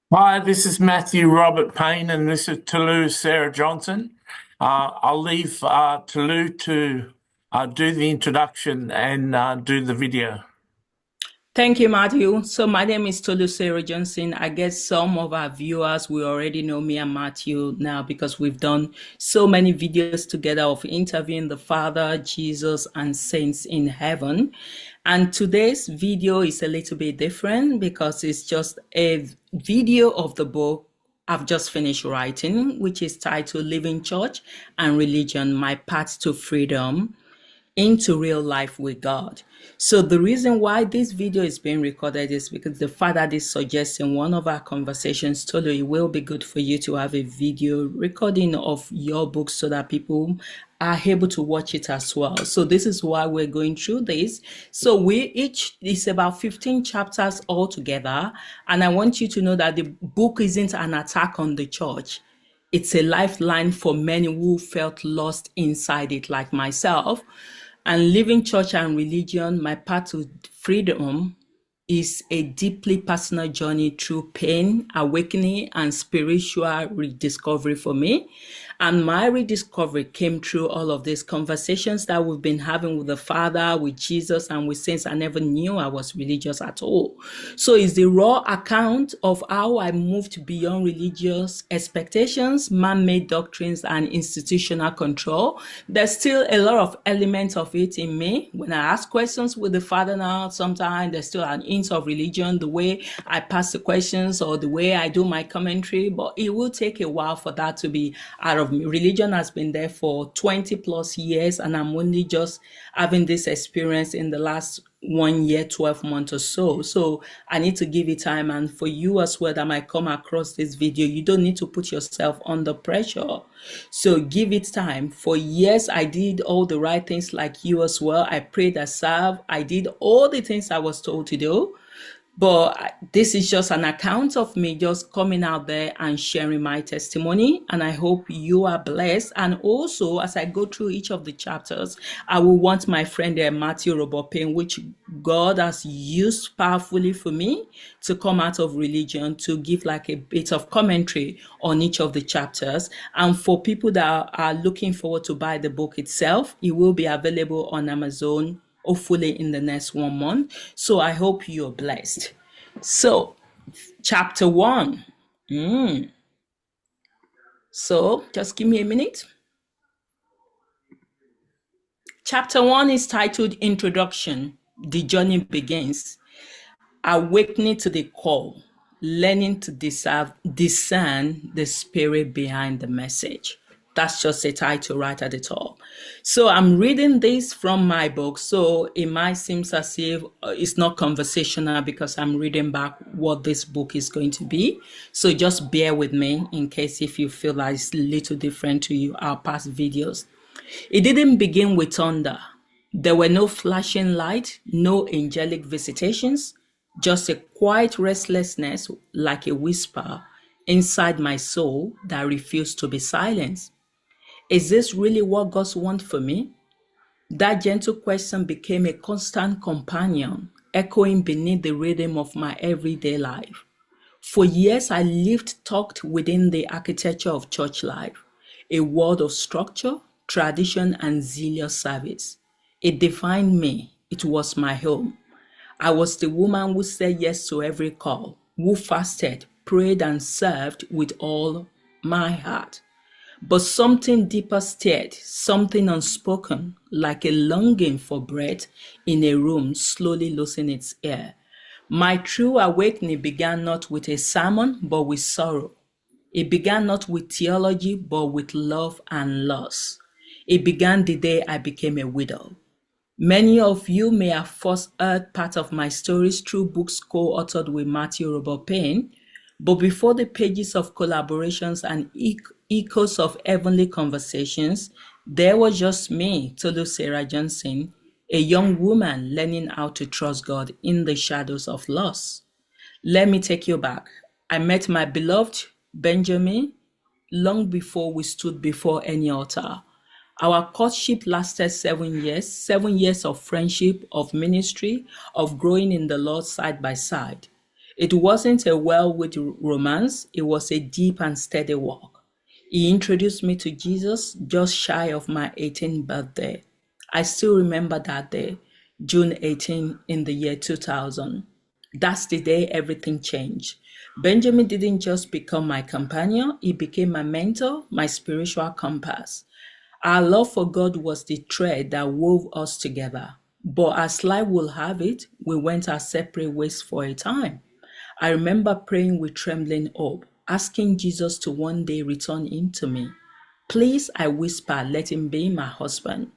Hi, this is Matthew Robert Payne, and this is Toulouse Sarah Johnson. I'll leave Toulouse to do the introduction and do the video. Thank you, Matthew. So my name is Tolu Sarah Johnson. I guess some of our viewers will already know me and Matthew now because we've done so many videos together of interviewing the Father, Jesus, and saints in heaven. And today's video is a little bit different because it's just a video of the book I've just finished writing, which is titled Living Church and Religion, My Path to Freedom into Real Life with God. So the reason why this video is being recorded is because the father did suggest in one of our conversations told you it will be good for you to have a video recording of your book so that people are able to watch it as well. So this is why we're going through this. So we each is about 15 chapters altogether. And I want you to know that the book isn't an attack on the church. It's a lifeline for many who felt lost inside it, like myself. And living church and religion, my path to freedom, is a deeply personal journey through pain, awakening, and spiritual rediscovery for me. And my rediscovery came through all of these conversations that we've been having with the Father, with Jesus, and with saints. I never knew I was religious at all. So it's the raw account of how I moved beyond religious expectations, man-made doctrines, and institutional control. There's still a lot of elements of it in me. When I ask questions with the Father now, sometimes there's still an hint of religion, the way I pass the questions or the way I do my commentary, but it will take a while for that to be out of me. Religion has been there for 20 plus years, and I'm only just having this experience in the last 1 year, 12 months or so. So I need to give it time. And for you as well that might come across this video, you don't need to put yourself under pressure. So give it time. For years, I did all the right things like you as well. I prayed, I served, I did all the things I was told to do. But this is just an account of me just coming out there and sharing my testimony. And I hope you are blessed. And also, as I go through each of the chapters, I will want my friend there, Matthew Robopin, which God has used powerfully for me to come out of religion, to give like a bit of commentary on each of the chapters. And for people that are looking forward to buy the book itself, it will be available on Amazon hopefully in the next 1 month. So I hope you're blessed. So, chapter 1. So, just give me a minute. Chapter 1 is titled Introduction. The Journey Begins. Awakening to the call. Learning to discern the spirit behind the message. That's just a title right at the top. So I'm reading this from my book. So it might seem as if it's not conversational because I'm reading back what this book is going to be. So just bear with me in case if you feel like it's a little different to you, our past videos. It didn't begin with thunder. There were no flashing light, no angelic visitations, just a quiet restlessness like a whisper inside my soul that refused to be silenced. Is this really what God wants for me? That gentle question became a constant companion, echoing beneath the rhythm of my everyday life. For years, I lived tucked within the architecture of church life, a world of structure, tradition, and zealous service. It defined me. It was my home. I was the woman who said yes to every call, who fasted, prayed, and served with all my heart. But something deeper stirred, something unspoken, like a longing for breath in a room slowly losing its air. My true awakening began not with a sermon, but with sorrow. It began not with theology, but with love and loss. It began the day I became a widow. Many of you may have first heard part of my stories through books co-authored with Matthew Robert Payne, but before the pages of collaborations and echoes of heavenly conversations, there was just me, Tolu Sarah Johnson, a young woman learning how to trust God in the shadows of loss. Let me take you back. I met my beloved Benjamin long before we stood before any altar. Our courtship lasted 7 years of friendship, of ministry, of growing in the Lord side by side. It wasn't a well-with romance, it was a deep and steady walk. He introduced me to Jesus just shy of my 18th birthday. I still remember that day, June 18 in the year 2000. That's the day everything changed. Benjamin didn't just become my companion, he became my mentor, my spiritual compass. Our love for God was the thread that wove us together. But as life will have it, we went our separate ways for a time. I remember praying with trembling hope, asking Jesus to one day return him to me. Please, I whispered, let him be my husband.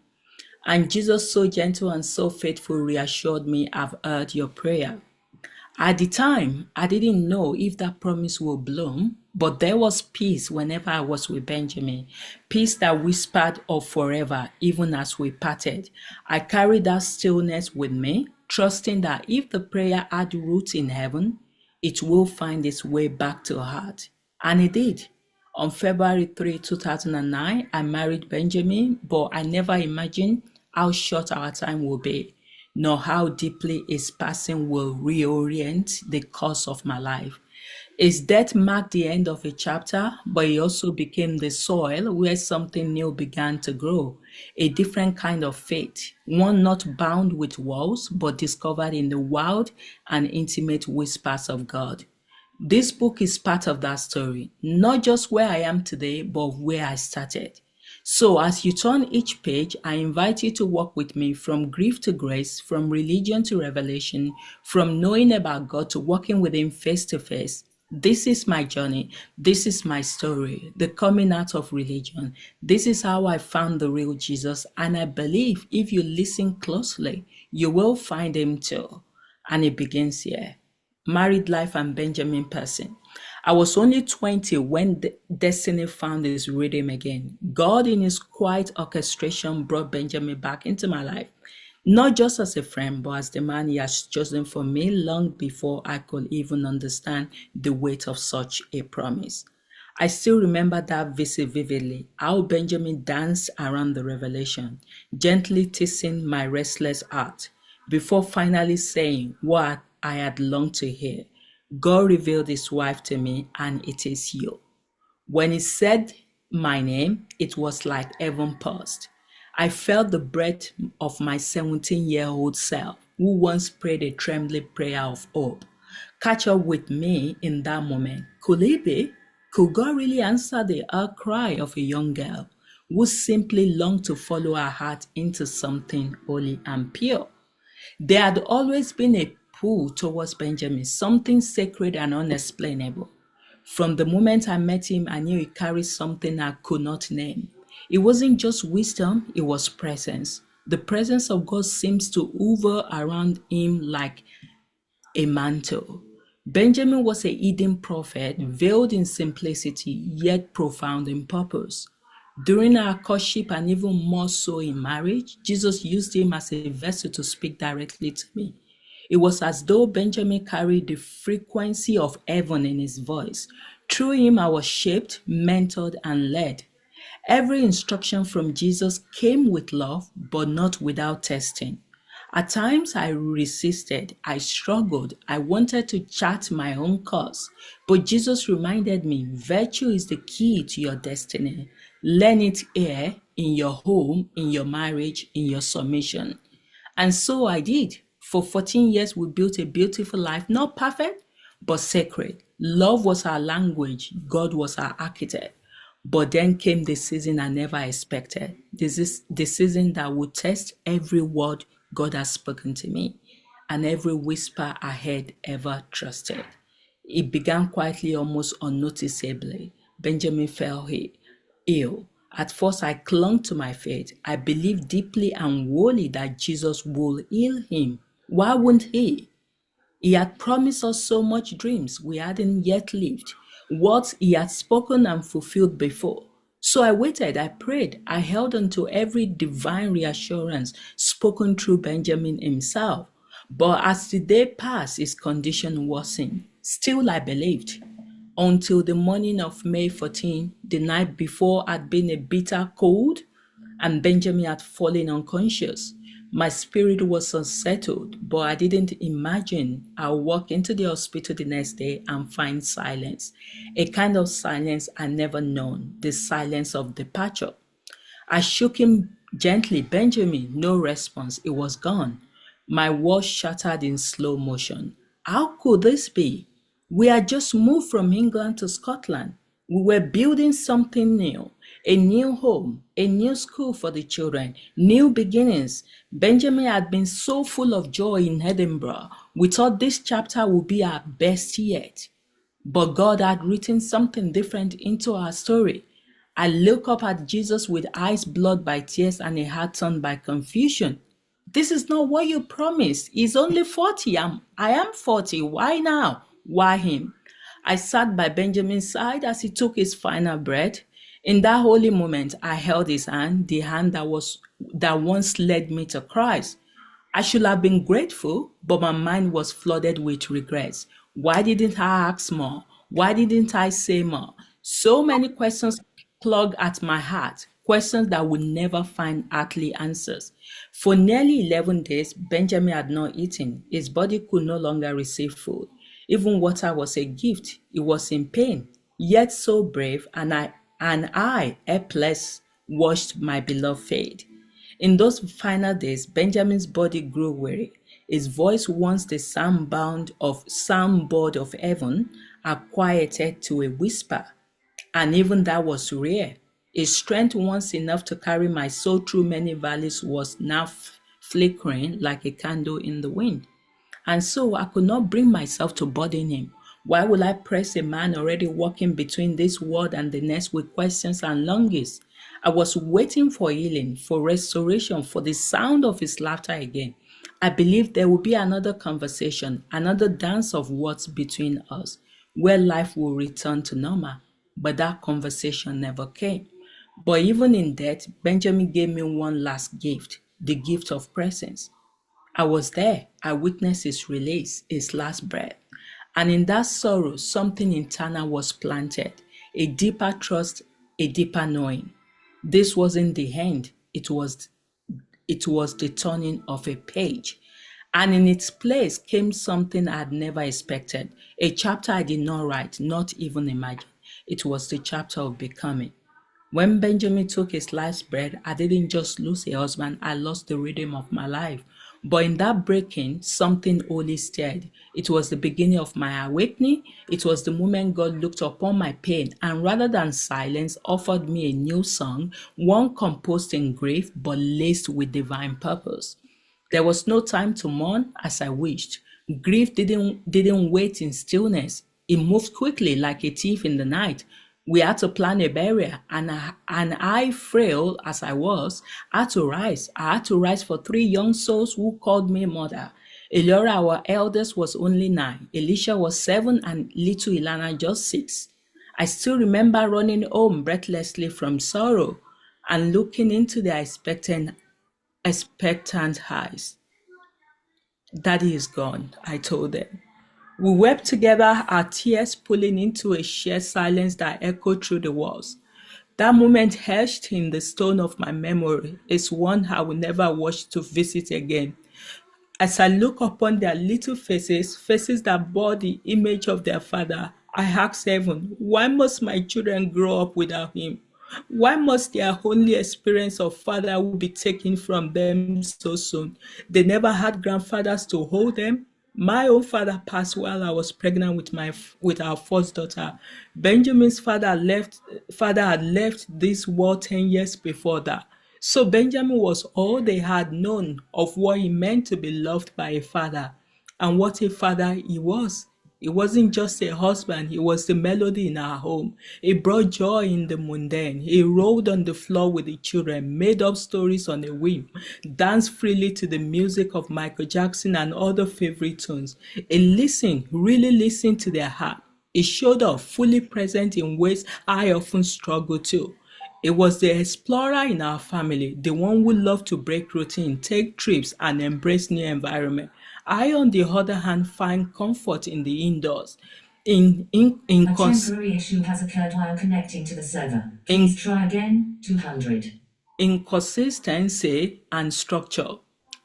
And Jesus, so gentle and so faithful, reassured me, I've heard your prayer. At the time, I didn't know if that promise will bloom, but there was peace whenever I was with Benjamin. Peace that whispered of forever, even as we parted. I carried that stillness with me, trusting that if the prayer had roots in heaven, it will find its way back to heart. And it did. On February 3, 2009, I married Benjamin, but I never imagined how short our time will be, nor how deeply his passing will reorient the course of my life. His death marked the end of a chapter, but it also became the soil where something new began to grow, a different kind of faith, one not bound with walls, but discovered in the wild and intimate whispers of God. This book is part of that story, not just where I am today, but where I started. So as you turn each page, I invite you to walk with me from grief to grace, from religion to revelation, from knowing about God to walking with Him face to face. This is my journey. This is my story, the coming out of religion. This is how I found the real Jesus. And I believe if you listen closely, you will find Him too. And it begins here. Married life and Benjamin person. I was only 20 when Destiny found his rhythm again. God, in his quiet orchestration, brought Benjamin back into my life, not just as a friend, but as the man he has chosen for me long before I could even understand the weight of such a promise. I still remember that visit vividly, how Benjamin danced around the revelation, gently teasing my restless heart, before finally saying what I had longed to hear. God revealed his wife to me, and it is you. When he said my name, it was like heaven paused. I felt the breath of my 17-year-old self, who once prayed a trembling prayer of hope, catch up with me in that moment. Could it be? Could God really answer the outcry of a young girl who simply longed to follow her heart into something holy and pure? There had always been a pull towards Benjamin, something sacred and unexplainable. From the moment I met him, I knew he carried something I could not name. It wasn't just wisdom, it was presence. The presence of God seems to hover around him like a mantle. Benjamin was a hidden prophet, veiled in simplicity, yet profound in purpose. During our courtship and even more so in marriage, Jesus used him as a vessel to speak directly to me. It was as though Benjamin carried the frequency of heaven in his voice. Through him, I was shaped, mentored, and led. Every instruction from Jesus came with love, but not without testing. At times, I resisted, I struggled, I wanted to chart my own course. But Jesus reminded me virtue is the key to your destiny. Learn it here, in your home, in your marriage, in your submission. And so I did. For 14 years, we built a beautiful life, not perfect, but sacred. Love was our language, God was our architect. But then came the season I never expected. This is the season that would test every word God has spoken to me and every whisper I had ever trusted. It began quietly, almost unnoticeably. Benjamin fell ill. At first, I clung to my faith. I believed deeply and wholly that Jesus would heal him. Why wouldn't he? He had promised us so much dreams we hadn't yet lived, what he had spoken and fulfilled before. So I waited, I prayed, I held on to every divine reassurance spoken through Benjamin himself. But as the day passed, his condition worsened. Still, I believed. Until the morning of May 14, the night before had been a bitter cold, and Benjamin had fallen unconscious. My spirit was unsettled, but I didn't imagine I'll walk into the hospital the next day and find silence. A kind of silence I never known, the silence of departure. I shook him gently. Benjamin, no response. It was gone. My world shattered in slow motion. How could this be? We had just moved from England to Scotland. We were building something new, a new home, a new school for the children, new beginnings. Benjamin had been so full of joy in Edinburgh. We thought this chapter would be our best yet. But God had written something different into our story. I look up at Jesus with eyes blooded by tears and a heart torn by confusion. This is not what you promised. He's only 40. I am 40. Why now? Why him? I sat by Benjamin's side as he took his final breath. In that holy moment, I held his hand, the hand that once led me to Christ. I should have been grateful, but my mind was flooded with regrets. Why didn't I ask more? Why didn't I say more? So many questions plugged at my heart, questions that would never find earthly answers. For nearly 11 days, Benjamin had not eaten. His body could no longer receive food. Even water was a gift. He was in pain, yet so brave, and I, helpless, watched my beloved fade. In those final days, Benjamin's body grew weary. His voice, once the soundboard of heaven, had quieted to a whisper, and even that was rare. His strength, once enough to carry my soul through many valleys, was now flickering like a candle in the wind. And so I could not bring myself to burden him. Why would I press a man already walking between this world and the next with questions and longings? I was waiting for healing, for restoration, for the sound of his laughter again. I believed there would be another conversation, another dance of words between us, where life will return to normal. But that conversation never came. But even in death, Benjamin gave me one last gift, the gift of presence. I was there. I witnessed his release, his last breath. And in that sorrow, something internal was planted, a deeper trust, a deeper knowing. This wasn't the end. It was the turning of a page. And in its place came something I had never expected, a chapter I did not write, not even imagine. It was the chapter of becoming. When Benjamin took his last breath, I didn't just lose a husband, I lost the rhythm of my life. But in that breaking, something holy stirred. It was the beginning of my awakening. It was the moment God looked upon my pain and rather than silence, offered me a new song, one composed in grief but laced with divine purpose. There was no time to mourn as I wished. Grief didn't wait in stillness. It moved quickly like a thief in the night. We had to plan a burial, and I, frail as I was, had to rise. I had to rise for 3 young souls who called me mother. Eliora, our eldest, was only 9. Elisha was 7, and little Ilana just 6. I still remember running home breathlessly from sorrow and looking into their expectant eyes. Daddy is gone, I told them. We wept together, our tears pulling into a shared silence that echoed through the walls. That moment etched in the stone of my memory is one I will never wish to visit again. As I look upon their little faces, faces that bore the image of their father, I ask heaven, why must my children grow up without him? Why must their only experience of fatherhood be taken from them so soon? They never had grandfathers to hold them. My own father passed while I was pregnant with our first daughter. Benjamin's father had left this world 10 years before that. So Benjamin was all they had known of what it meant to be loved by a father. And what a father he was. He wasn't just a husband, he was the melody in our home. He brought joy in the mundane. He rolled on the floor with the children, made up stories on a whim, danced freely to the music of Michael Jackson and other favorite tunes. He listened, really listened to their heart. He showed up fully present in ways I often struggle to. It was the explorer in our family, the one who loved to break routine, take trips, and embrace new environment. I, on the other hand, find comfort in the indoors. A temporary issue has occurred while connecting to the server. Please try again. 200. In consistency and structure.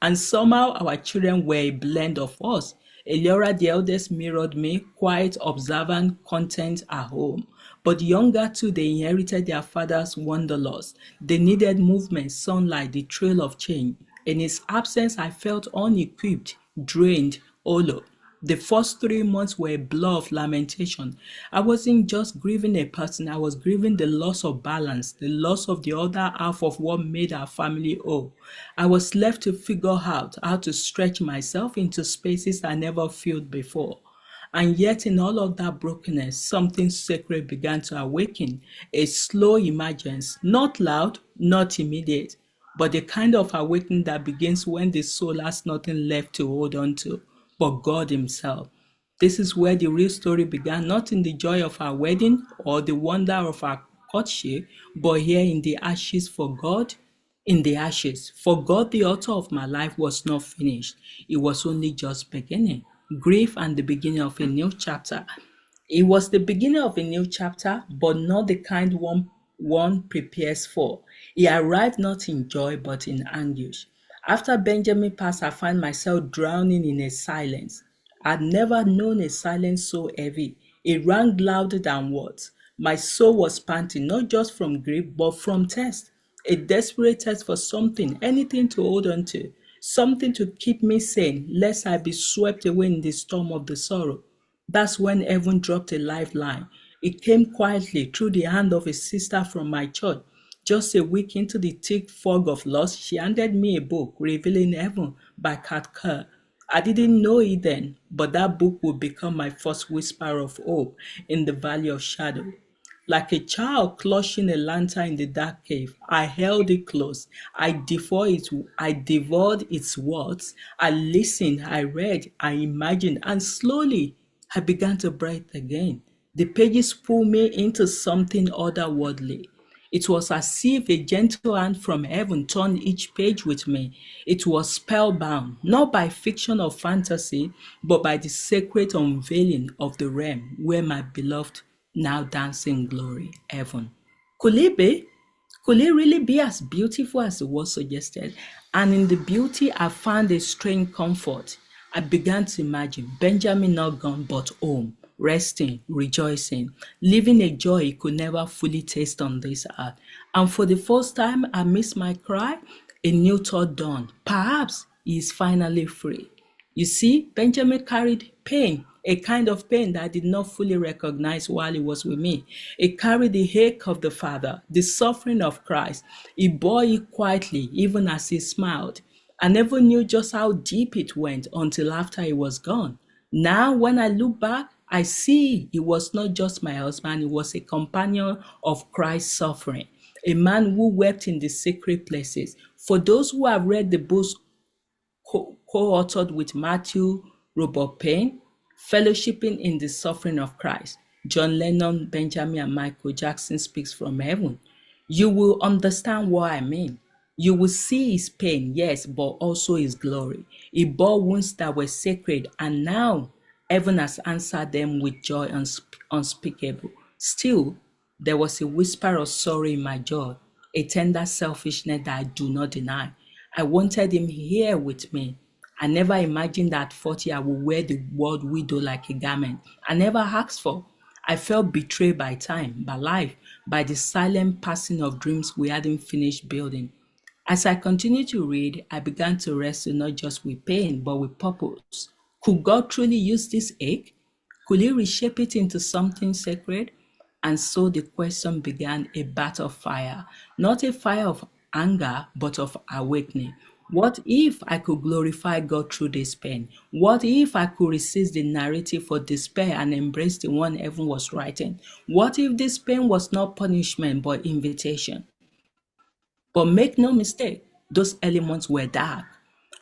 And somehow our children were a blend of us. Eliora, the eldest, mirrored me, quiet, observant, content at home. But the younger two, they inherited their father's wanderlust. They needed movement, sunlight, the trail of change. In his absence, I felt unequipped, drained, hollow. The first 3 months were a blur of lamentation. I wasn't just grieving a person, I was grieving the loss of balance, the loss of the other half of what made our family whole. I was left to figure out how to stretch myself into spaces I never felt before. And yet, in all of that brokenness, something sacred began to awaken, a slow emergence, not loud, not immediate, but the kind of awakening that begins when the soul has nothing left to hold on to but God Himself. This is where the real story began, not in the joy of our wedding or the wonder of our courtship, but here in the ashes for God. In the ashes, for God, the author of my life was not finished. It was only just beginning. Grief and the beginning of a new chapter. It was the beginning of a new chapter, but not the kind one prepares for. He arrived not in joy, but in anguish. After Benjamin passed, I found myself drowning in a silence. I'd never known a silence so heavy. It rang louder than words. My soul was panting, not just from grief, but from thirst. A desperate thirst for something, anything to hold on to, something to keep me sane, lest I be swept away in the storm of the sorrow. That's when heaven dropped a lifeline. It came quietly through the hand of a sister from my church. Just a week into the thick fog of loss, she handed me a book, Revealing Heaven by Kerr. I didn't know it then, but that book would become my first whisper of hope in the valley of shadow. Like a child clutching a lantern in the dark cave, I held it close. I devoured its words. I listened, I read, I imagined, and slowly I began to breathe again. The pages pulled me into something otherworldly. It was as if a gentle hand from heaven turned each page with me. It was spellbound, not by fiction or fantasy, but by the sacred unveiling of the realm where my beloved now dance in glory, heaven. Could it be? Could it really be as beautiful as the word suggested? And in the beauty, I found a strange comfort. I began to imagine Benjamin not gone, but home, resting, rejoicing, living a joy he could never fully taste on this earth. And for the first time, amidst my cry, a new thought dawned. Perhaps he is finally free. You see, Benjamin carried pain, a kind of pain that I did not fully recognize while he was with me. He carried the ache of the Father, the suffering of Christ. He bore it quietly, even as he smiled. I never knew just how deep it went until after he was gone. Now, when I look back, I see he was not just my husband, he was a companion of Christ's suffering, a man who wept in the sacred places. For those who have read the books co-authored with Matthew Robert Payne, Fellowshipping in the Suffering of Christ, John Lennon, Benjamin, and Michael Jackson Speaks from Heaven, you will understand what I mean. You will see his pain, yes, but also his glory. He bore wounds that were sacred, and now heaven has answered them with joy unspeakable. Still, there was a whisper of sorrow in my joy, a tender selfishness that I do not deny. I wanted him here with me. I never imagined that at 40 I would wear the word widow like a garment. I never asked for. I felt betrayed by time, by life, by the silent passing of dreams we hadn't finished building. As I continued to read, I began to wrestle not just with pain, but with purpose. Could God truly use this ache? Could He reshape it into something sacred? And so the question began, a battle of fire, not a fire of anger, but of awakening. What if I could glorify God through this pain? What if I could resist the narrative for despair and embrace the one heaven was writing? What if this pain was not punishment, but invitation? But make no mistake, those early months were dark.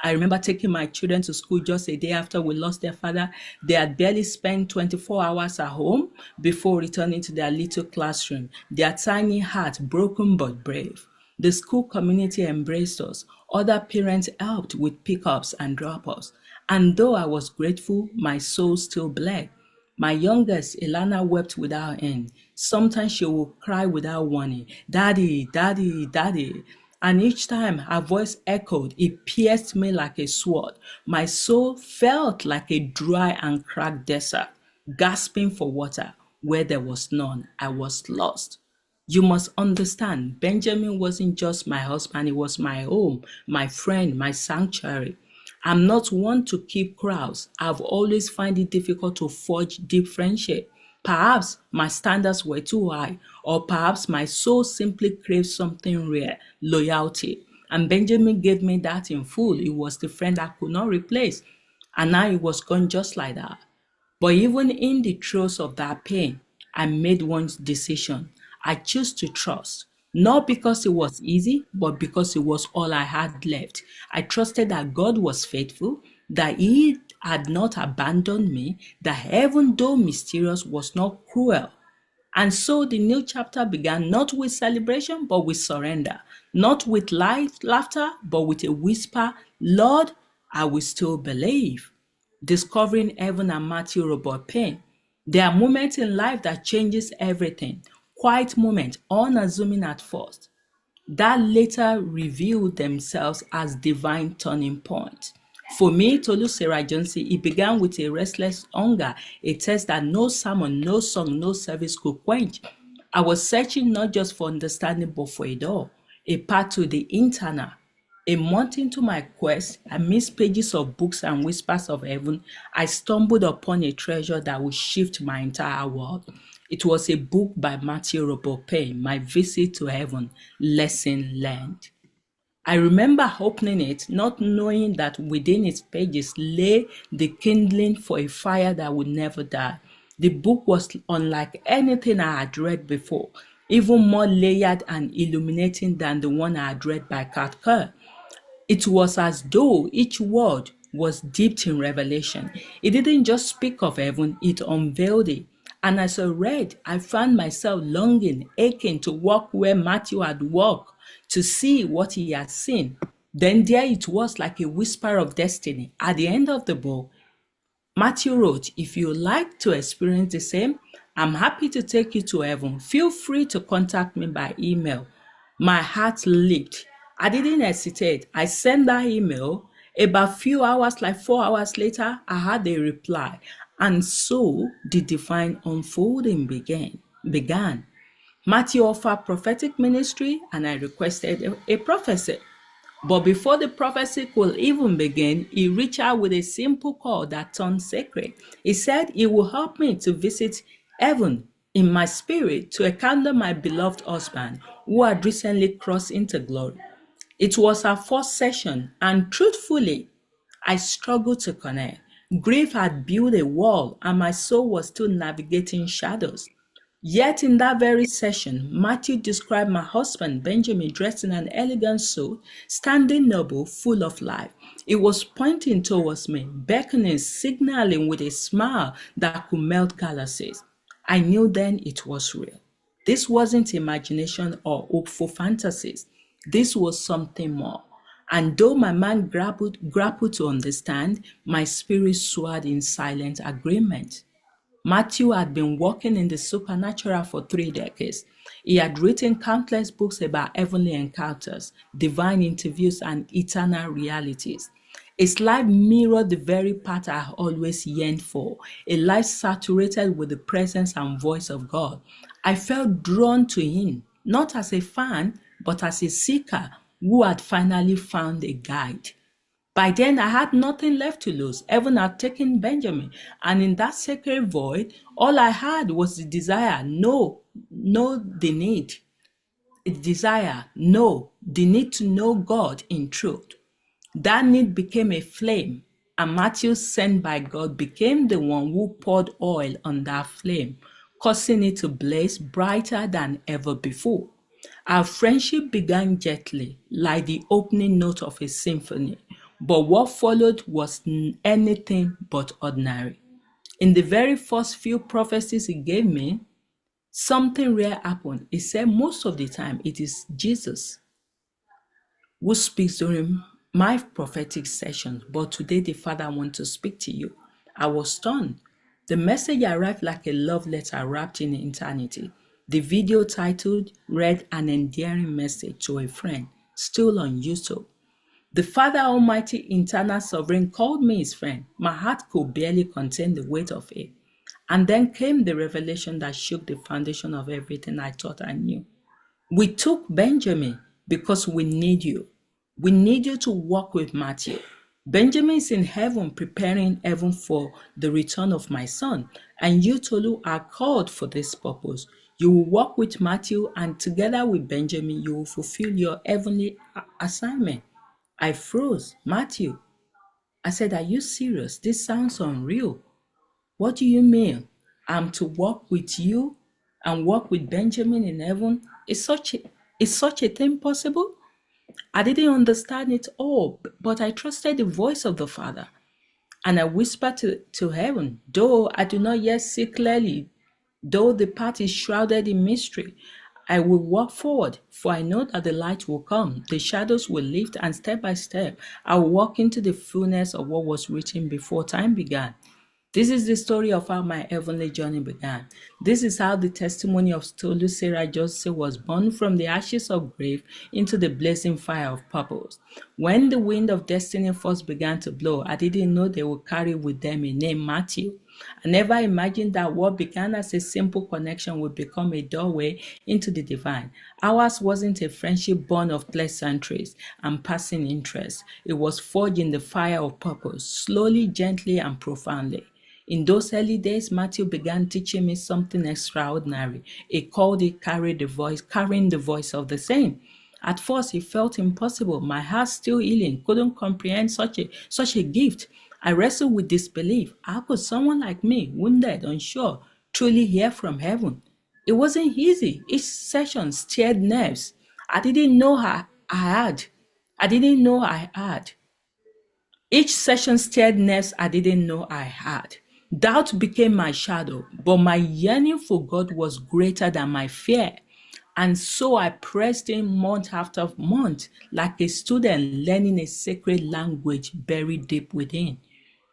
I remember taking my children to school just a day after we lost their father. They had barely spent 24 hours at home before returning to their little classroom, their tiny hearts broken but brave. The school community embraced us. Other parents helped with pickups and drop-offs. And though I was grateful, my soul still bled. My youngest, Ilana, wept without end. Sometimes she would cry without warning, "Daddy, Daddy, Daddy." And each time her voice echoed, it pierced me like a sword. My soul felt like a dry and cracked desert, gasping for water where there was none. I was lost. You must understand, Benjamin wasn't just my husband, he was my home, my friend, my sanctuary. I'm not one to keep crowds. I've always found it difficult to forge deep friendship. Perhaps my standards were too high, or perhaps my soul simply craved something rare, loyalty. And Benjamin gave me that in full. He was the friend I could not replace. And now he was gone just like that. But even in the throes of that pain, I made one decision. I chose to trust, not because it was easy, but because it was all I had left. I trusted that God was faithful, that He had not abandoned me, that heaven, though mysterious, was not cruel. And so the new chapter began not with celebration, but with surrender, not with laughter, but with a whisper, Lord, I will still believe. Discovering Heaven and Matthew Robert Payne. There are moments in life that changes everything. Quiet moments, unassuming at first, that later revealed themselves as divine turning points. For me, Tolu Sarah Johnson, it began with a restless hunger, a thirst that no sermon, no song, no service could quench. I was searching not just for understanding, but for a door, a path to the internal. A month into my quest, amidst pages of books and whispers of heaven, I stumbled upon a treasure that would shift my entire world. It was a book by Matthew Robert Payne, My Visit to Heaven, Lesson Learned. I remember opening it, not knowing that within its pages lay the kindling for a fire that would never die. The book was unlike anything I had read before, even more layered and illuminating than the one I had read by Kerr. It was as though each word was dipped in revelation. It didn't just speak of heaven, it unveiled it. And as I read, I found myself longing, aching to walk where Matthew had walked, to see what he had seen. Then there it was like a whisper of destiny. At the end of the book, Matthew wrote, if you like to experience the same, I'm happy to take you to heaven. Feel free to contact me by email. My heart leaped. I didn't hesitate. I sent that email. About few hours, like 4 hours later, I had a reply. And so the divine unfolding began. Matthew offered prophetic ministry, and I requested a prophecy. But before the prophecy could even begin, he reached out with a simple call that turned sacred. He said he will help me to visit heaven in my spirit to encounter my beloved husband who had recently crossed into glory. It was our first session, and truthfully, I struggled to connect. Grief had built a wall, and my soul was still navigating shadows. Yet in that very session, Matthew described my husband, Benjamin, dressed in an elegant suit, standing noble, full of life. He was pointing towards me, beckoning, signaling with a smile that could melt galaxies. I knew then it was real. This wasn't imagination or hopeful fantasies. This was something more. And though my mind grappled to understand, my spirit soared in silent agreement. Matthew had been working in the supernatural for 3 decades. He had written countless books about heavenly encounters, divine interviews, and eternal realities. His life mirrored the very path I always yearned for, a life saturated with the presence and voice of God. I felt drawn to him, not as a fan, but as a seeker who had finally found a guide. By then, I had nothing left to lose. Heaven had taken Benjamin, and in that sacred void, all I had was the desire, the need. A desire, the need to know God in truth. That need became a flame, and Matthew, sent by God, became the one who poured oil on that flame, causing it to blaze brighter than ever before. Our friendship began gently, like the opening note of a symphony, but what followed was anything but ordinary. In the very first few prophecies he gave me, something rare happened. He said most of the time it is Jesus who speaks during my prophetic session, but today the Father wants to speak to you. I was stunned. The message arrived like a love letter wrapped in eternity. The video titled read an endearing message to a friend, still on YouTube. The Father Almighty, Eternal Sovereign, called me his friend. My heart could barely contain the weight of it. And then came the revelation that shook the foundation of everything I thought I knew. We took Benjamin because we need you. We need you to walk with Matthew. Benjamin is in heaven, preparing heaven for the return of my son. And you, Tolu, are called for this purpose. You will walk with Matthew, and together with Benjamin, you will fulfill your heavenly assignment. I froze. Matthew, I said, are you serious? This sounds unreal. What do you mean? I'm to walk with you and walk with Benjamin in heaven? Is such a thing possible? I didn't understand it all, but I trusted the voice of the Father. And I whispered to heaven, though I do not yet see clearly, though the path is shrouded in mystery, I will walk forward, for I know that the light will come, the shadows will lift, and step by step, I will walk into the fullness of what was written before time began. This is the story of how my heavenly journey began. This is how the testimony of Tolu Sarah Joseph was born from the ashes of grave into the blazing fire of purpose. When the wind of destiny first began to blow, I didn't know they would carry with them a name, Matthew. I never imagined that what began as a simple connection would become a doorway into the divine. Ours wasn't a friendship born of pleasantries and passing interests. It was forged in the fire of purpose, slowly, gently, and profoundly. In those early days, Matthew began teaching me something extraordinary. He called it carrying the voice of the saint. At first, it felt impossible. My heart, still healing, couldn't comprehend such a gift. I wrestled with disbelief. How could someone like me, wounded, unsure, truly hear from heaven? It wasn't easy. Each session stirred nerves. I didn't know I had. Each session stirred nerves I didn't know I had. Doubt became my shadow, but my yearning for God was greater than my fear. And so I pressed in month after month, like a student learning a sacred language buried deep within.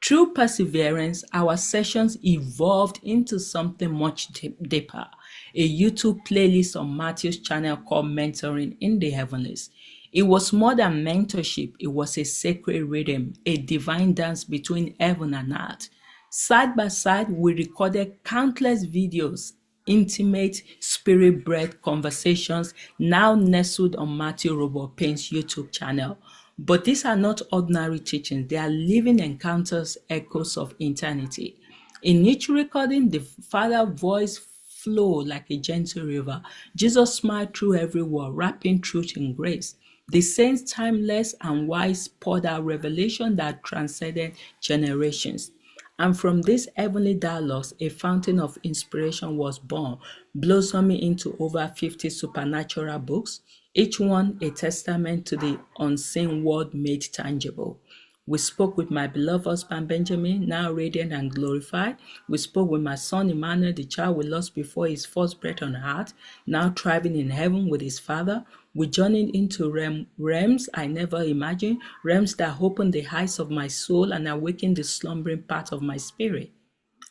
Through perseverance, our sessions evolved into something much deeper, a YouTube playlist on Matthew's channel called Mentoring in the Heavenlies. It was more than mentorship, it was a sacred rhythm, a divine dance between heaven and earth. Side by side, we recorded countless videos, intimate, spirit-bred conversations now nestled on Matthew Robert Payne's YouTube channel. But these are not ordinary teachings, they are living encounters, echoes of eternity. In each recording, the Father's voice flowed like a gentle river. Jesus smiled through every word, wrapping truth in grace. The saints, timeless and wise, poured out revelation that transcended generations. And from these heavenly dialogues, a fountain of inspiration was born, blossoming into over 50 supernatural books, each one a testament to the unseen world made tangible. We spoke with my beloved husband Benjamin, now radiant and glorified. We spoke with my son Emmanuel, the child we lost before his first breath on earth, now thriving in heaven with his father. We journeyed into realms I never imagined, realms that opened the eyes of my soul and awakened the slumbering part of my spirit.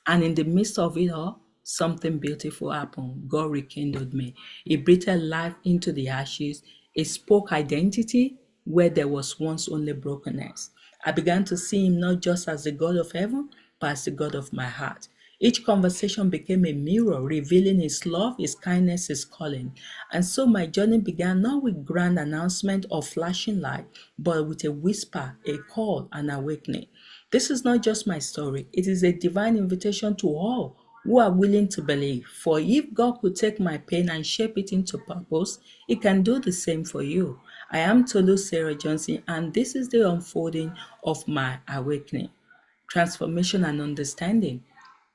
And in the midst of it all, something beautiful happened. God rekindled me. He breathed life into the ashes. He spoke identity where there was once only brokenness. I began to see him not just as the God of heaven, but as the God of my heart. Each conversation became a mirror, revealing his love, his kindness, his calling. And so my journey began not with grand announcement or flashing light, but with a whisper, a call, an awakening. This is not just my story. It is a divine invitation to all who are willing to believe. For if God could take my pain and shape it into purpose, He can do the same for you. I am Tolu Sarah Johnson, and this is the unfolding of my awakening, transformation, and understanding.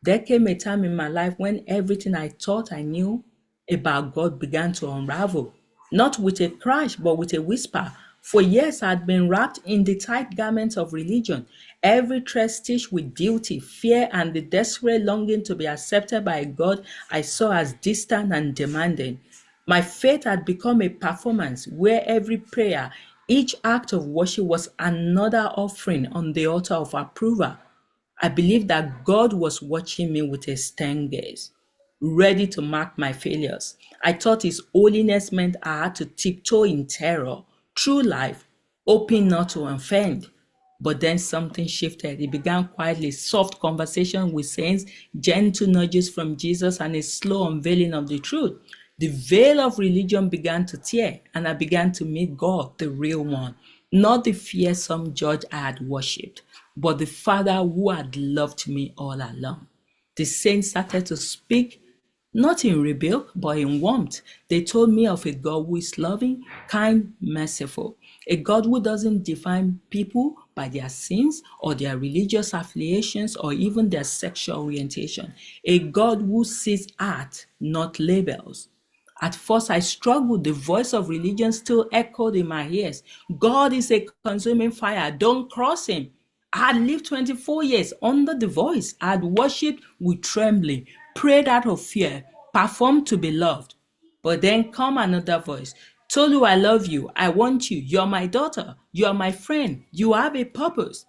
There came a time in my life when everything I thought I knew about God began to unravel, not with a crash, but with a whisper. For years, I had been wrapped in the tight garments of religion, every thread stitched with duty, fear, and the desperate longing to be accepted by a God I saw as distant and demanding. My faith had become a performance where every prayer, each act of worship was another offering on the altar of approval. I believed that God was watching me with a stern gaze, ready to mark my failures. I thought His holiness meant I had to tiptoe in terror, through life, hoping not to offend. But then something shifted. It began quietly, soft conversation with saints, gentle nudges from Jesus, and a slow unveiling of the truth. The veil of religion began to tear, and I began to meet God, the real one, not the fearsome judge I had worshipped, but the Father who had loved me all along. The saints started to speak, not in rebuke, but in warmth. They told me of a God who is loving, kind, merciful. A God who doesn't define people by their sins or their religious affiliations or even their sexual orientation. A God who sees art, not labels. At first, I struggled. The voice of religion still echoed in my ears. God is a consuming fire. Don't cross him. I had lived 24 years under the voice. I had worshipped with trembling, prayed out of fear, performed to be loved. But then come another voice. Tolu, I love you. I want you. You're my daughter. You're my friend. You have a purpose.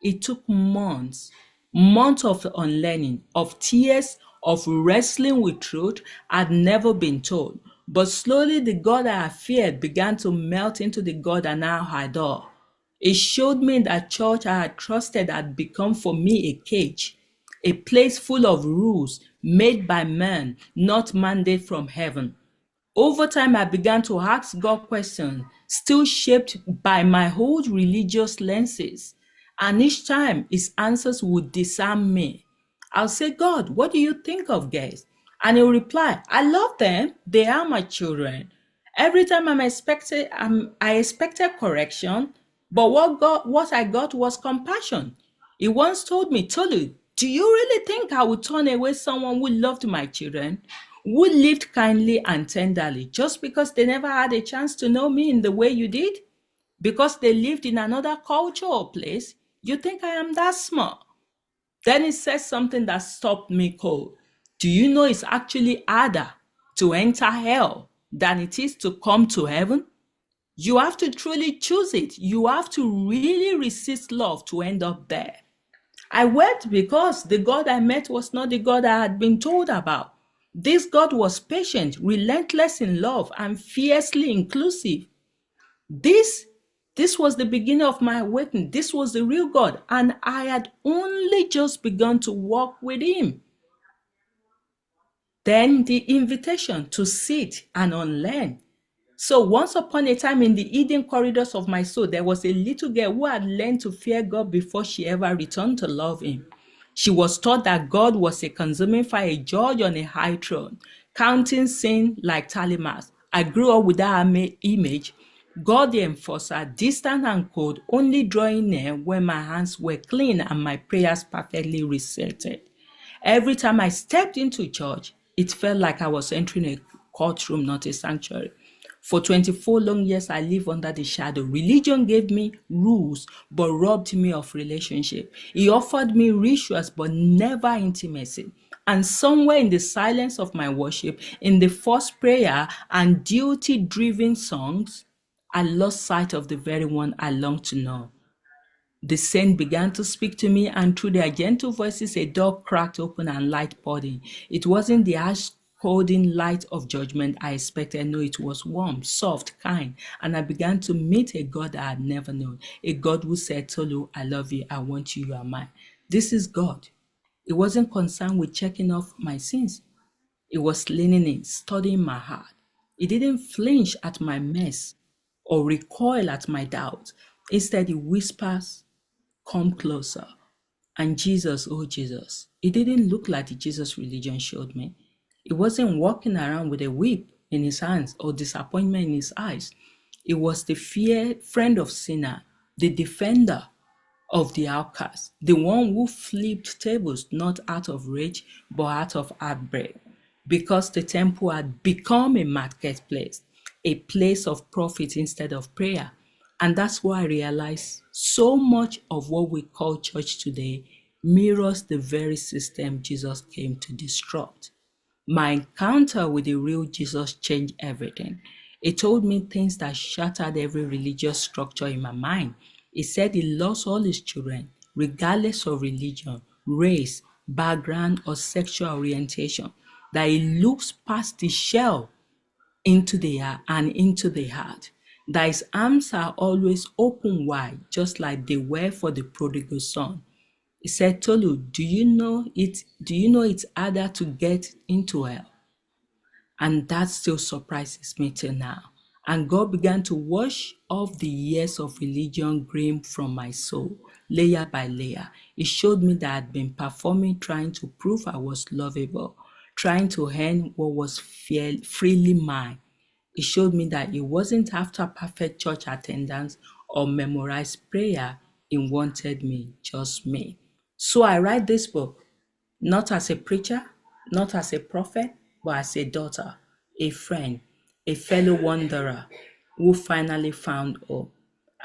It took months of unlearning, of tears, of wrestling with truth I'd never been told. But slowly the God I feared began to melt into the God I now adore. It showed me that church I had trusted had become for me a cage, a place full of rules made by man, not mandate from heaven. Over time, I began to ask God questions, still shaped by my old religious lenses. And each time, his answers would disarm me. I'll say, God, what do you think of gays? And he'll reply, I love them. They are my children. Every time I expected correction, but what I got was compassion. He once told me, Tolu, do you really think I would turn away someone who loved my children, who lived kindly and tenderly, just because they never had a chance to know me in the way you did? Because they lived in another culture or place? You think I am that smart? Then he says something that stopped me cold. Do you know it's actually harder to enter hell than it is to come to heaven? You have to truly choose it. You have to really resist love to end up there. I wept because the God I met was not the God I had been told about. This God was patient, relentless in love, and fiercely inclusive. This was the beginning of my awakening. This was the real God, and I had only just begun to walk with him. Then the invitation to sit and unlearn. So once upon a time in the Eden corridors of my soul, there was a little girl who had learned to fear God before she ever returned to love him. She was taught that God was a consuming fire, a judge on a high throne, counting sin like telemas. I grew up with that image, God the enforcer, distant and cold, only drawing near when my hands were clean and my prayers perfectly resetted. Every time I stepped into church, it felt like I was entering a courtroom, not a sanctuary. For 24 long years, I lived under the shadow. Religion gave me rules, but robbed me of relationship. It offered me rituals, but never intimacy. And somewhere in the silence of my worship, in the forced prayer and duty-driven songs, I lost sight of the very one I longed to know. The saint began to speak to me, and through their gentle voices, a door cracked open and light poured in. It wasn't the harsh, colding light of judgment I expected. No, it was warm, soft, kind. And I began to meet a God I had never known. A God who said, Tolu, I love you, I want you, you are mine. This is God. It wasn't concerned with checking off my sins. It was leaning in, studying my heart. It didn't flinch at my mess or recoil at my doubts. Instead, it whispers, come closer. And Jesus, oh Jesus, it didn't look like the Jesus religion showed me. It wasn't walking around with a whip in his hands or disappointment in his eyes. It was the friend of sinner, the defender of the outcast, the one who flipped tables not out of rage, but out of heartbreak, because the temple had become a marketplace, a place of profit instead of prayer. And that's why I realized so much of what we call church today mirrors the very system Jesus came to disrupt. My encounter with the real Jesus changed everything. It told me things that shattered every religious structure in my mind. It said he loves all his children, regardless of religion, race, background, or sexual orientation. That he looks past the shell into the heart. Thy arms are always open wide, just like they were for the prodigal son. He said, Tolu, do you know it's harder to get into hell? And that still surprises me till now. And God began to wash off the years of religion grime from my soul, layer by layer. He showed me that I had been performing, trying to prove I was lovable, trying to earn what was freely mine. He showed me that it wasn't after perfect church attendance or memorized prayer he wanted me, just me. So I write this book not as a preacher, not as a prophet, but as a daughter, a friend, a fellow wanderer who finally found hope.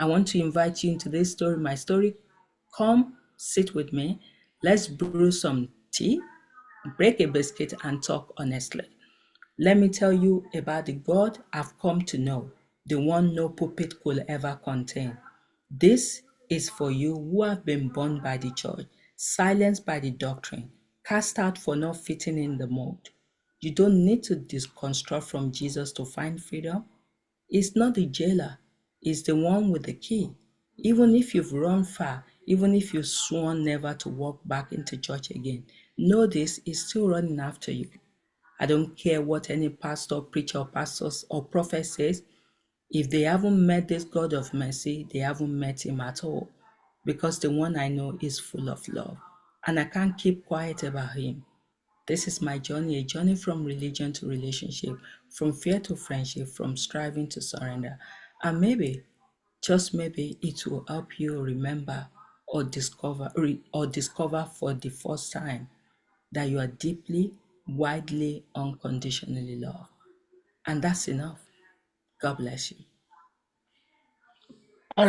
I want to invite you into this story, my story. Come, sit with me. Let's brew some tea, break a biscuit, and talk honestly. Let me tell you about the God I've come to know, the one no pulpit could ever contain. This is for you who have been burned by the church, silenced by the doctrine, cast out for not fitting in the mold. You don't need to deconstruct from Jesus to find freedom. It's not the jailer, it's the one with the key. Even if you've run far, even if you've sworn never to walk back into church again, know this is still running after you. I don't care what any pastor, preacher, pastors, or prophet says. If they haven't met this God of mercy, they haven't met him at all. Because the one I know is full of love. And I can't keep quiet about him. This is my journey, a journey from religion to relationship, from fear to friendship, from striving to surrender. And maybe, just maybe, it will help you remember or discover for the first time that you are deeply, widely, unconditionally loved. And that's enough. God bless you.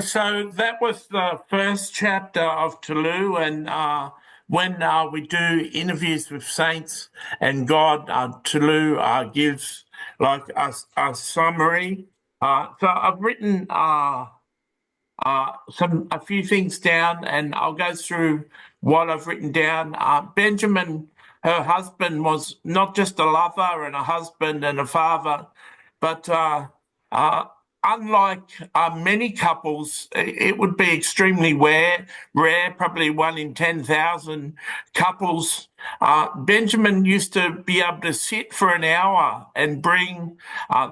So that was the first chapter of Tolu, and when we do interviews with saints and God, Tolu gives like a summary. So I've written a few things down, and I'll go through what I've written down. Benjamin, her husband, was not just a lover and a husband and a father, but uh, unlike many couples, it would be extremely rare, probably 1 in 10,000 couples. Benjamin used to be able to sit for an hour and bring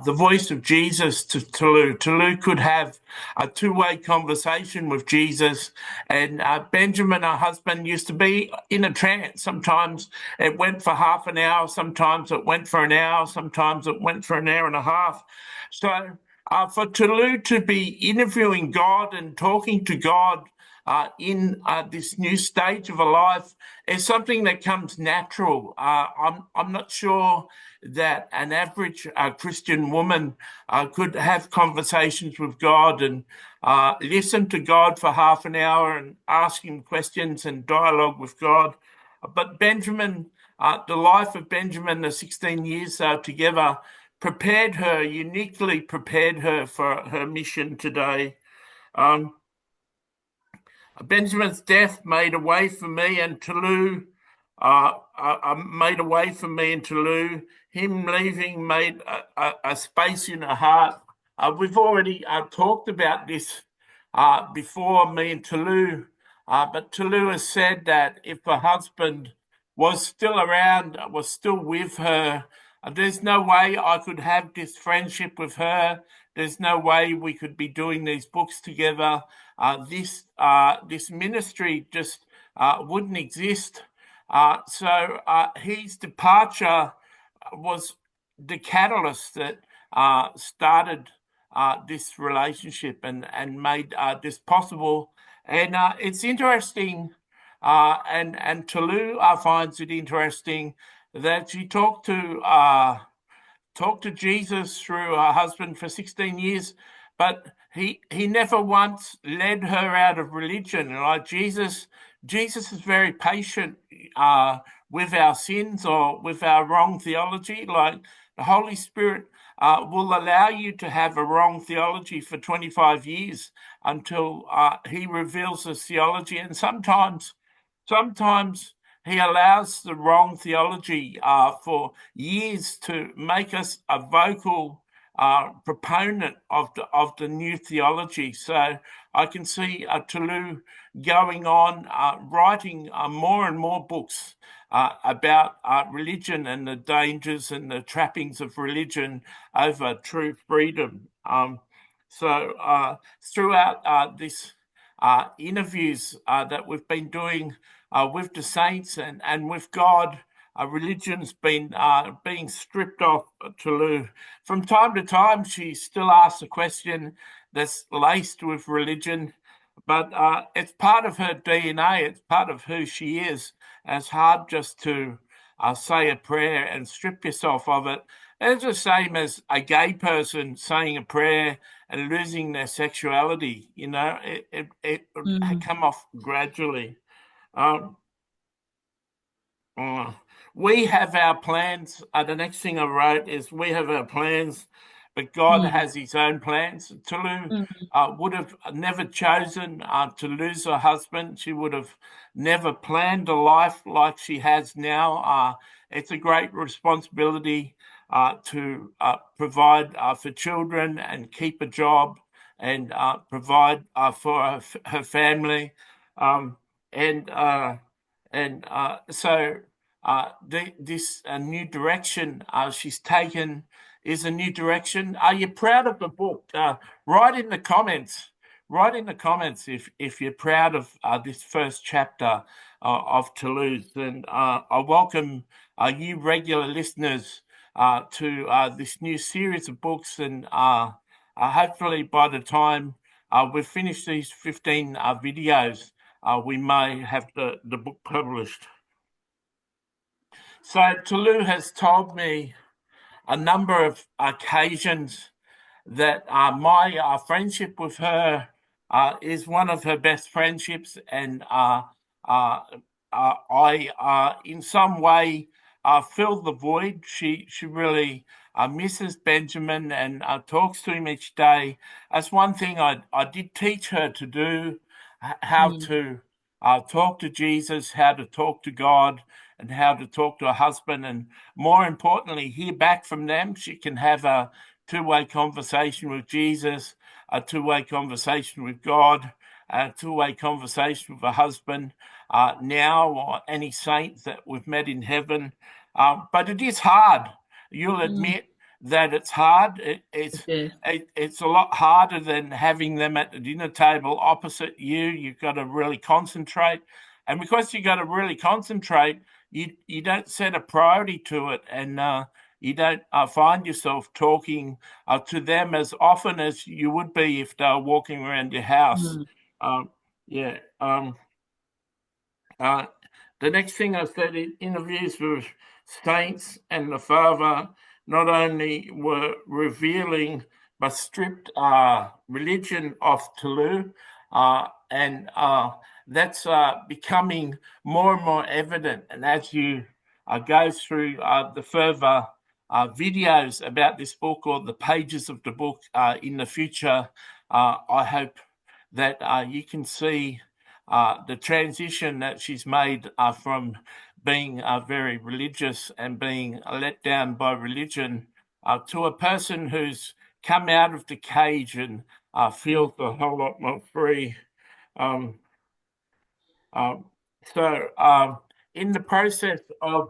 the voice of Jesus to Tolu. Tolu could have a two-way conversation with Jesus, and Benjamin, her husband, used to be in a trance. Sometimes it went for half an hour, sometimes it went for an hour, sometimes it went for an hour and a half. So for Tolu to be interviewing God and talking to God in this new stage of a life is something that comes natural. I'm not sure that an average Christian woman could have conversations with God and listen to God for half an hour and ask him questions and dialogue with God. But Benjamin, the life of Benjamin, the 16 years together, uniquely prepared her for her mission today. Benjamin's death made a way for me and Tolu, made a way for me and Tolu. Him leaving made a space in her heart. We've already talked about this before, me and Tolu, but Tolu has said that if her husband was still around, was still with her, there's no way I could have this friendship with her. There's no way we could be doing these books together. This ministry just wouldn't exist. So his departure was the catalyst that started this relationship and made this possible. And it's interesting, and Tolu finds it interesting that she talked to Jesus through her husband for 16 years, but he never once led her out of religion. Like Jesus is very patient with our sins or with our wrong theology. Like the Holy Spirit will allow you to have a wrong theology for 25 years until he reveals his theology. And sometimes he allows the wrong theology for years to make us a vocal proponent of the new theology. So I can see Tulu going on, writing more and more books about religion and the dangers and the trappings of religion over true freedom. So throughout this interviews that we've been doing with the saints and with God, religion's been being stripped off Tulu. From time to time, she still asks a question that's laced with religion, but it's part of her DNA. It's part of who she is. And it's hard just to say a prayer and strip yourself of it. It's the same as a gay person saying a prayer and losing their sexuality. You know, it come off gradually. We have our plans. The next thing I wrote is we have our plans, but God has his own plans. Tulu would have never chosen to lose her husband. She would have never planned a life like she has now. It's a great responsibility to provide for children and keep a job and provide for her family. This new direction she's taken is a new direction. Are you proud of the book? Write in the comments. Write in the comments if you're proud of this first chapter of Toulouse. And I welcome you regular listeners to this new series of books. And hopefully by the time we've finished these 15 videos, we may have the book published. So Tulu has told me a number of occasions that my friendship with her is one of her best friendships, and I in some way fill the void. She really misses Benjamin and talks to him each day. That's one thing I did teach her to do, how to talk to Jesus, how to talk to God, and how to talk to her husband, and more importantly, hear back from them. She can have a two-way conversation with Jesus, a two-way conversation with God, a two-way conversation with her husband now, or any saint that we've met in heaven. But it is hard. You'll admit that it's hard. It's a lot harder than having them at the dinner table opposite you. You've got to really concentrate. And because you've got to really concentrate, you don't set a priority to it, and you don't find yourself talking to them as often as you would be if they were walking around your house. The next thing I said in interviews with saints and the Father not only were revealing but stripped religion off Tulu, and that's becoming more and more evident. And as you go through the further videos about this book or the pages of the book in the future, I hope that you can see the transition that she's made from being very religious and being let down by religion to a person who's come out of the cage and feels a whole lot more free. In the process of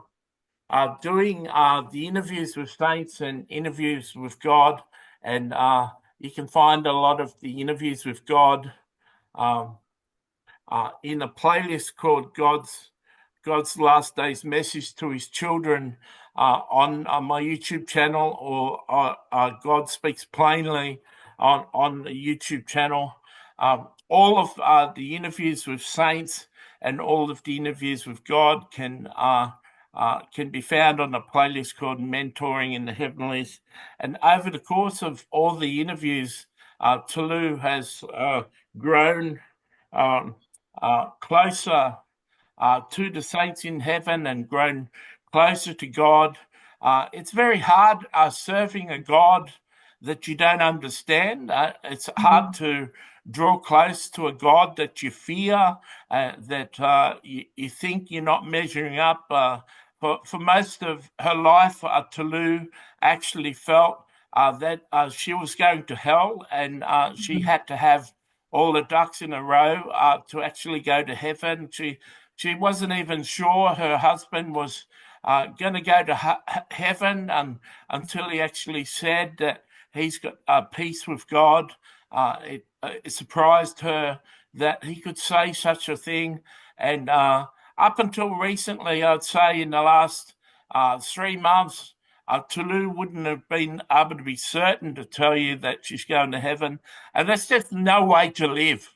doing the interviews with saints and interviews with God, and you can find a lot of the interviews with God in a playlist called God's Last Days Message to His Children on my YouTube channel, or God Speaks Plainly on the YouTube channel. All of the interviews with saints and all of the interviews with God can be found on a playlist called Mentoring in the Heavenlies. And over the course of all the interviews, Tulu has grown closer to the saints in heaven and grown closer to God. It's very hard serving a God that you don't understand. It's hard to draw close to a God that you fear, that you think you're not measuring up. For most of her life, Tulu actually felt that she was going to hell, and she had to have all the ducks in a row to actually go to heaven. She wasn't even sure her husband was going to go to heaven until he actually said that he's got peace with God. It surprised her that he could say such a thing. And up until recently, I'd say in the last 3 months, Tulu wouldn't have been able to be certain to tell you that she's going to heaven. And that's just no way to live.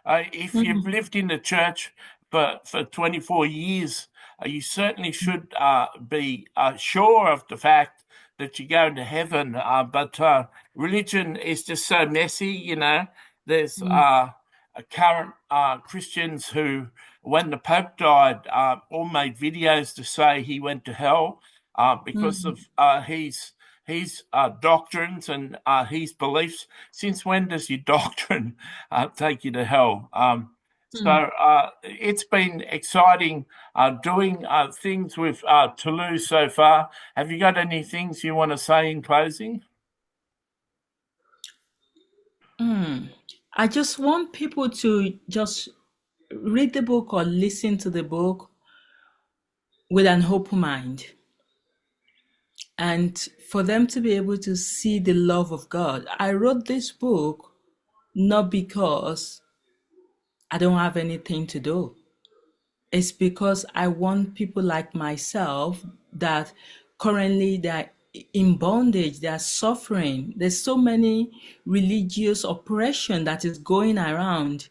If you've lived in the church for 24 years, you certainly should be sure of the fact that you're going to heaven. But religion is just so messy, you know. There's current Christians who, when the Pope died, all made videos to say he went to hell because of his doctrines and his beliefs. Since when does your doctrine take you to hell? So it's been exciting doing things with Toulouse so far. Have you got any things you want to say in closing? I just want people to just read the book or listen to the book with an open mind, and for them to be able to see the love of God. I wrote this book not because I don't have anything to do. It's because I want people like myself that currently they're in bondage, they're suffering. There's so many religious oppression that is going around.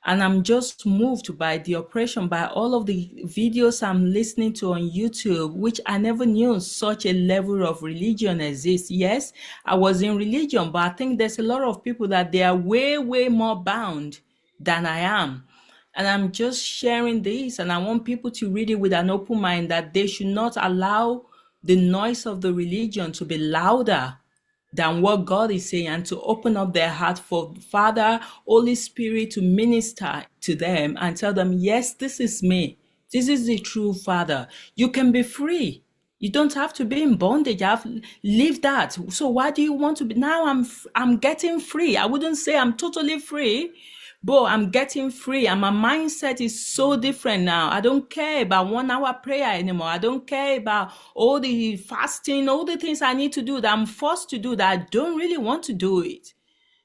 And I'm just moved by the oppression, by all of the videos I'm listening to on YouTube, which I never knew such a level of religion exists. Yes, I was in religion, but I think there's a lot of people that they are way, way more bound than I am. And I'm just sharing this, and I want people to read it with an open mind, that they should not allow the noise of the religion to be louder than what God is saying, and to open up their heart for Father, Holy Spirit to minister to them and tell them, yes, this is me. This is the true Father. You can be free. You don't have to be in bondage. I've lived that. So why do you want to be? Now I'm getting free. I wouldn't say I'm totally free, but I'm getting free, and my mindset is so different now. I don't care about 1 hour prayer anymore. I don't care about all the fasting, all the things I need to do that I'm forced to do that I don't really want to do it.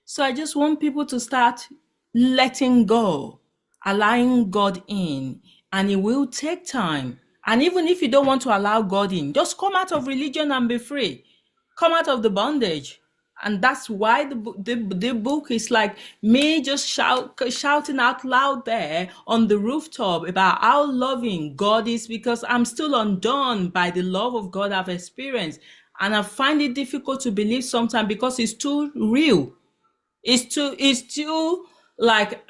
So I just want people to start letting go, allowing God in, and it will take time. And even if you don't want to allow God in, just come out of religion and be free. Come out of the bondage. And that's why the book is like me just shouting out loud there on the rooftop about how loving God is, because I'm still undone by the love of God I've experienced. And I find it difficult to believe sometimes because it's too real. It's too like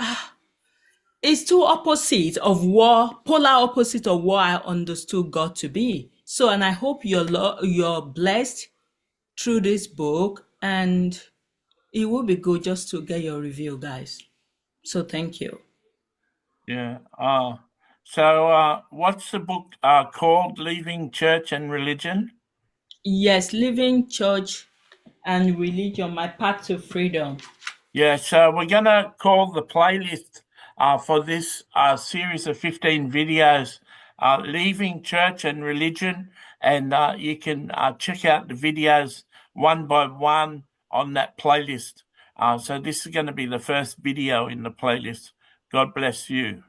it's too opposite of what, polar opposite of what I understood God to be. So, and I hope you're blessed through this book, and it will be good just to get your review, guys. So thank you. Yeah. So what's the book called? Leaving Church and Religion? Yes, Living Church and Religion, My Path to Freedom. Yeah, so we're going to call the playlist for this series of 15 videos Leaving Church and Religion, and you can check out the videos one by one on that playlist. So this is going to be the first video in the playlist. God bless you.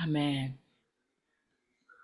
Amen.